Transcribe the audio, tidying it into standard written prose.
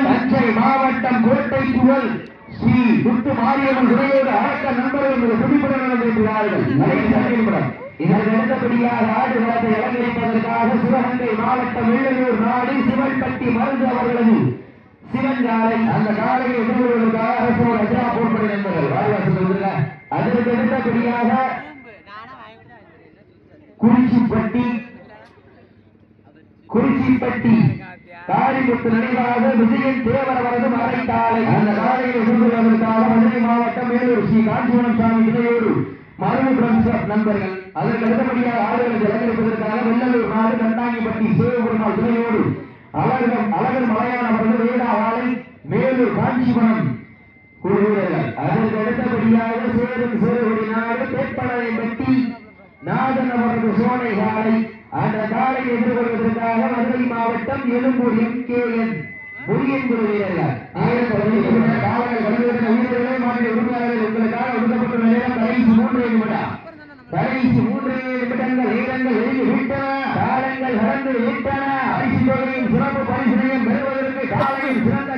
தஞ்சை மாவட்டம் கோட்டை புகழ் ஸ்ரீ முத்து மாரியம்மன் துணையோடு அரக்க நண்பர்கள் குடிப்படம் நடந்திருக்கிறார்கள். இதற்கு அடுத்தபடியாக ஆடு களத்தை அலங்கரிப்பதற்காக சிவகங்கை மாவட்டம் வெள்ளலூர் நாடு சிவன்பட்டி மருந்து அவர்களது சிவன் காலை அந்த காலையை எதிர்கொள்வதற்காக அரசு அஜா போர்படை நண்பர்கள் வாரிவாசல். அதற்கு அடுத்தபடியாக குறிச்சிப்பட்டி காரிமுத்து நினைவாக விஜயன் தேவர் அவரது மறைத்தாலை அந்த காலையை எதிர்கொள்வதற்காக மதுரை மாவட்டம் மேலூர் ஸ்ரீ காஞ்சிபுரம் சாமி துணையோடு மருமபுரம் நண்பர்கள். அதற்கு அடுத்தபடியாக ஆடுகளை அலங்கரிப்பதற்காக வெள்ளலூர் நாடு கண்டாங்கிப்பட்டி சிவபெருமாள் துணையோடு அழகர் மலையானவர்கள் வேடாவாலை மேலூர் காஞ்சிபுரம் குழுவீரர்கள். அதற்கு அடுத்தபடியாக சேரும் சேருவடி நாடு தேப்படை பட்டி நாதன் அவரது சோனை காலை அந்த காலையை எதிர்கொள்வதற்காக மதுரை மாவட்டம் எழும்பூர் MKN முரியன் குழு வீரர்கள். காவலர் வலியுறுத்தின உயிர்களை மாநில உறுப்பினர்கள் உங்களுக்காக ஒதுக்கப்பட்டுள்ள நேரம் கடைசி 3 நிமிடம். கடைசி 3 நிமிடங்கள் நேரங்கள் எழுதி விட்டன. காலங்கள் கடந்து விட்டன. பரிசு தொகையும் சிறப்பு பரிசனையும் பெறுவதற்கு காலையில் சிறந்த